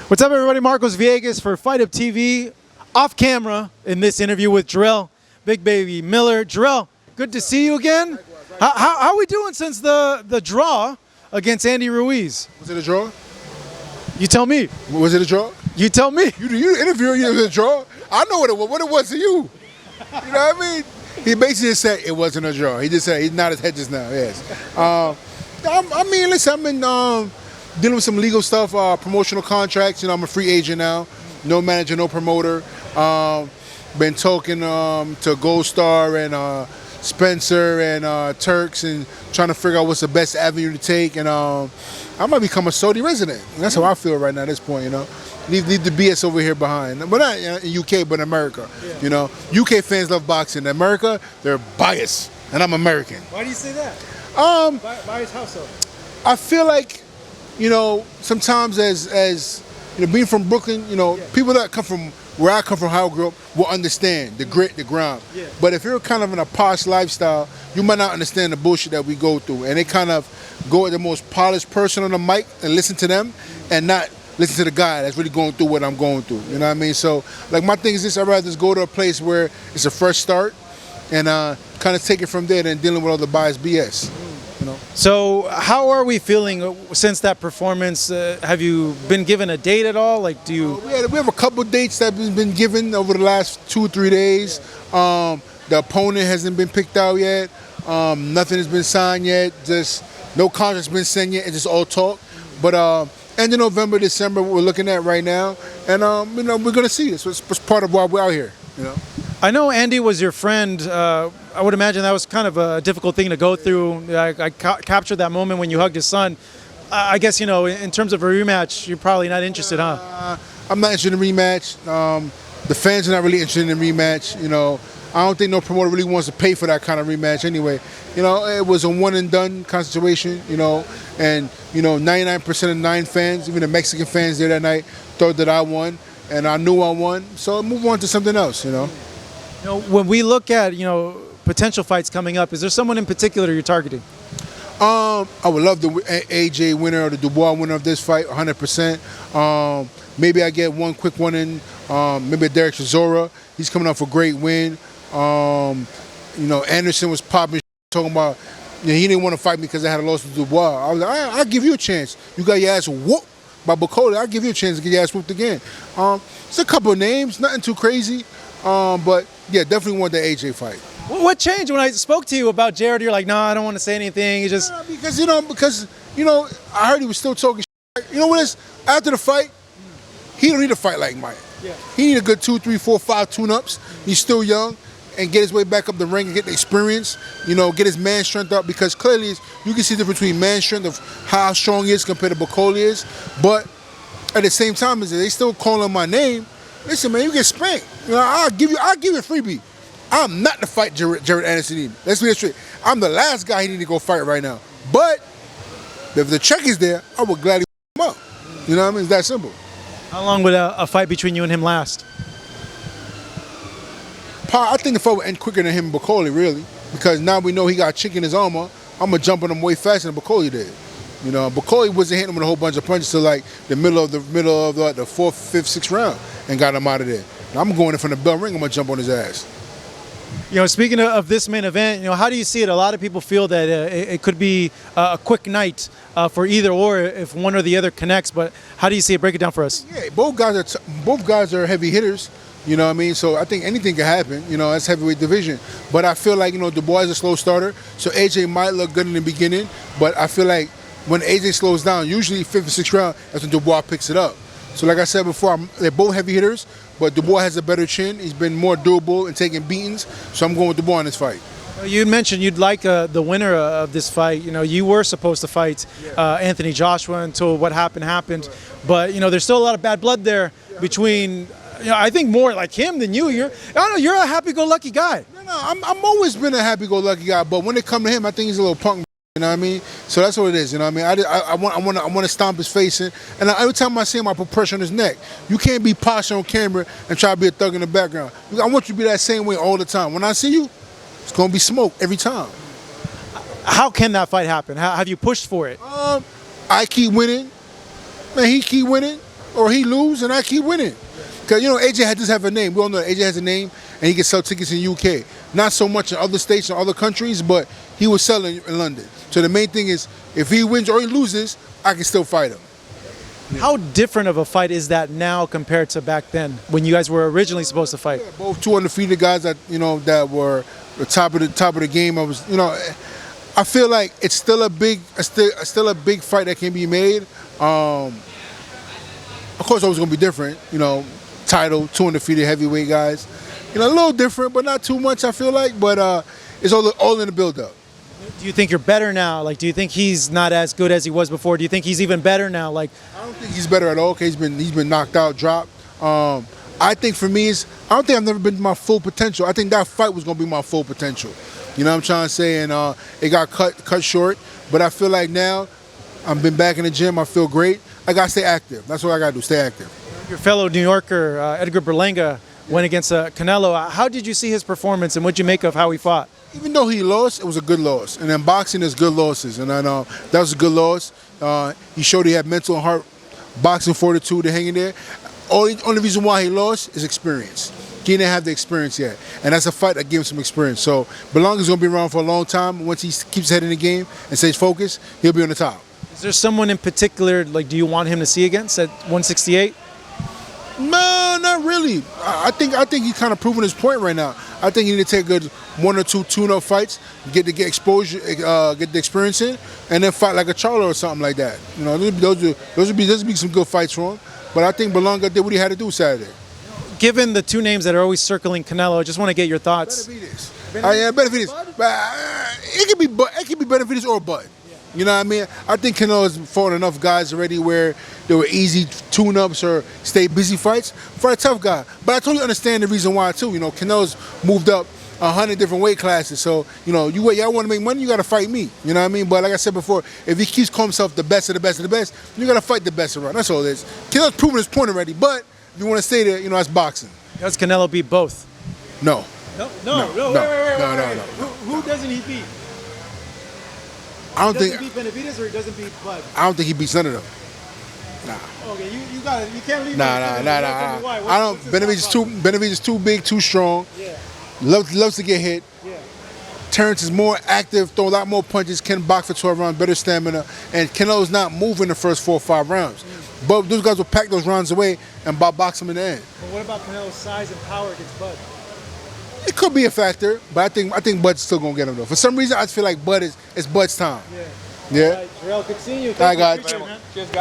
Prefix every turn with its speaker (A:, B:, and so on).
A: What's up, everybody? Marcos Villegas for Fight Up TV. Off camera in this interview with Jarrell, Big Baby Miller. Jarrell, good to see you again. How are we doing since the draw against Andy Ruiz?
B: Was it a draw?
A: You tell me.
B: Was it a draw?
A: You tell me.
B: You interviewing, it was a draw? I know what it was to you. You know what I mean? He basically just said it wasn't a draw. He just said he's not his head just now. Yes. I mean, listen, I've been dealing with some legal stuff, promotional contracts. You know, I'm a free agent now. No manager, no promoter. Been talking to Gold Star and Spencer and Turks and trying to figure out what's the best avenue to take. And I might become a Saudi resident. And that's how I feel right now at this point, you know. Leave the BS over here behind. But not in UK, but in America. Yeah. You know, UK fans love boxing. In America, they're biased. And I'm American.
A: Why do you say that? Biased how so?
B: I feel like, you know, sometimes as you know, being from Brooklyn, you know, people that come from where I come from, how I grew up, will understand the grit, the grind. Yeah. But if you're kind of in a posh lifestyle, you might not understand the bullshit that we go through. And they kind of go at the most polished person on the mic and listen to them and not listen to the guy that's really going through what I'm going through. You know what I mean? So, like, my thing is this: I'd rather just go to a place where it's a fresh start and kind of take it from there than dealing with all the biased BS. You know?
A: So how are we feeling since that performance? Have you been given a date at all? Like, do you?
B: We have a couple dates that have been given over the last 2 or 3 days. The opponent hasn't been picked out yet. Nothing has been signed yet. Just no contract's been signed yet. It's just all talk. But end of November, December, what we're looking at right now, and you know, we're gonna see this. It's part of why we're out here. You know.
A: I know Andy was your friend. I would imagine that was kind of a difficult thing to go through. I captured that moment when you hugged his son. I guess, you know, in terms of a rematch, you're probably not interested, huh?
B: I'm not interested in a rematch. The fans are not really interested in a rematch. You know, I don't think no promoter really wants to pay for that kind of rematch anyway. You know, it was a one and done kind of situation, you know, and, you know, 99% of 9 fans, even the Mexican fans there that night, thought that I won, and I knew I won. So move on to something else, you know.
A: You know, when we look at, you know, potential fights coming up, is there someone in particular you're targeting?
B: I would love the AJ winner or the Dubois winner of this fight, 100%. Maybe I get one quick one in. Maybe Derek Chisora. He's coming off a great win. You know, Anderson was popping, talking about, you know, he didn't want to fight me because I had a loss to Dubois. I was like, I'll give you a chance. You got your ass whooped by Bacoli. I'll give you a chance to get your ass whooped again. It's a couple of names, nothing too crazy. But yeah, definitely want the AJ fight.
A: What changed when I spoke to you about Jared? You're like, no, I don't want to say anything. You just
B: because you know, I heard he was still talking shit. You know what is after the fight, he don't need to fight like Mike. Yeah. He need a good 2, 3, 4, 5 tune-ups. He's still young, and get his way back up the ring and get the experience. You know, get his man strength up, because clearly you can see the difference between man strength of how strong he is compared to Bacoli is. But at the same time, is they still calling my name. Listen, man, you get spanked. You know, I'll give you a freebie. I'm not to fight Jared Anderson. Let's be straight. I'm the last guy he need to go fight right now. But if the check is there, I would gladly him up. You know what I mean? It's that simple.
A: How long would a fight between you and him last?
B: I think the fight would end quicker than him and Bacoli, really, because now we know he got a chick in his armor. I'm gonna jump on him way faster than Bacoli did. You know, Bacoli wasn't hitting him with a whole bunch of punches till like the middle of the 4th, 5th, 6th round and got him out of there. Now I'm going in from the bell ring. I'm gonna jump on his ass.
A: You know, speaking of this main event, you know, how do you see it? A lot of people feel that it could be a quick night for either or if one or the other connects. But how do you see it? Break it down for us.
B: Yeah, both guys are heavy hitters. You know what I mean? So I think anything can happen. You know, that's heavyweight division. But I feel like, you know, Dubois is a slow starter, so AJ might look good in the beginning. But I feel like when AJ slows down, usually 5th or 6th round, that's when Dubois picks it up. So like I said before, they're both heavy hitters, but Dubois has a better chin. He's been more durable and taking beatings, so I'm going with Dubois in this fight.
A: You mentioned you'd like the winner of this fight. You know, you were supposed to fight Anthony Joshua until what happened. But, you know, there's still a lot of bad blood there between, you know, I think more like him than you. I don't know, you're a happy-go-lucky guy.
B: No, I'm always been a happy-go-lucky guy, but when it comes to him, I think he's a little punk. You know what I mean? So that's what it is. You know what I mean? I want to stomp his face in, and every time I see him, I put pressure on his neck. You can't be posh on camera and try to be a thug in the background. I want you to be that same way all the time. When I see you, it's gonna be smoke every time.
A: How can that fight happen? Have you pushed for it?
B: I keep winning, man. He keep winning. or he lose and I keep winning. Because, you know, AJ does have a name. We all know that AJ has a name, and he can sell tickets in UK. Not so much in other states and other countries, but he was selling in London. So the main thing is, if he wins or he loses, I can still fight him.
A: How different of a fight is that now compared to back then when you guys were originally supposed to fight?
B: Both two undefeated guys that, you know, that were the top of the game. I feel like it's still a big fight that can be made. Of course, it was going to be different. You know, title, two undefeated heavyweight guys. You know, a little different, but not too much. I feel like, but it's all in the build-up.
A: Do you think you're better now? Like, do you think he's not as good as he was before? Do you think he's even better now? Like,
B: I don't think he's better at all. Okay, he's been knocked out, dropped. I think for me, I don't think I've never been to my full potential. I think that fight was going to be my full potential. You know what I'm trying to say? And it got cut short. But I feel like now I've been back in the gym. I feel great. I got to stay active. That's what I got to do, stay active.
A: Your fellow New Yorker, Edgar Berlanga, went against Canelo. How did you see his performance and what did you make of how he fought?
B: Even though he lost, it was a good loss. And in boxing, there's good losses. And I know that was a good loss. He showed he had mental and heart boxing fortitude to hang in there. Only reason why he lost is experience. He didn't have the experience yet. And that's a fight that gave him some experience. So Berlanga's going to be around for a long time. Once he keeps head in the game and stays focused, he'll be on the top.
A: Is there someone in particular, like, do you want him to see against at 168?
B: No, not really. I think he's kind of proving his point right now. I think he need to take a good one or two tune-up fights, get exposure, get the experience in, and then fight like a Charlo or something like that. You know, those would be some good fights for him. But I think Berlanga did what he had to do Saturday.
A: Given the two names that are always circling Canelo, I just want to get your thoughts.
B: Benavidez. Benavidez. It could be Benavidez or Bud. You know what I mean? I think Canelo's fought enough guys already where they were easy tune-ups or stay busy fights for a tough guy. But I totally understand the reason why too. You know, Canelo's moved up 100 different weight classes. So, you know, y'all want to make money, you got to fight me. You know what I mean? But like I said before, if he keeps calling himself the best of the best of the best, you got to fight the best around. That's all it is. Canelo's proven his point already. But if you want to stay there, you know, that's boxing.
A: Does Canelo beat both?
B: No.
A: No.
B: Wait.
A: Who doesn't he beat?
B: I don't think.
A: Doesn't beat Benavidez or he doesn't beat Bud?
B: I don't think he beats none of them. Nah.
A: Okay, you got it. You can't leave.
B: Nah. I don't. Benavidez is too big, too strong.
A: Yeah.
B: Loves to get hit.
A: Yeah.
B: Terrence is more active, throw a lot more punches, can box for 12 rounds, better stamina, and Canelo's not moving the first 4 or 5 rounds. But those guys will pack those rounds away and box him in the end.
A: But what about Canelo's size and power against Bud?
B: It could be a factor, but I think Bud's still gonna get him though. For some reason, I feel like it's Bud's time.
A: Yeah.
B: Yeah.
A: All right, Jarrell, good seeing you.
B: All right, guys.
A: Appreciate it, man.
C: Cheers, guys.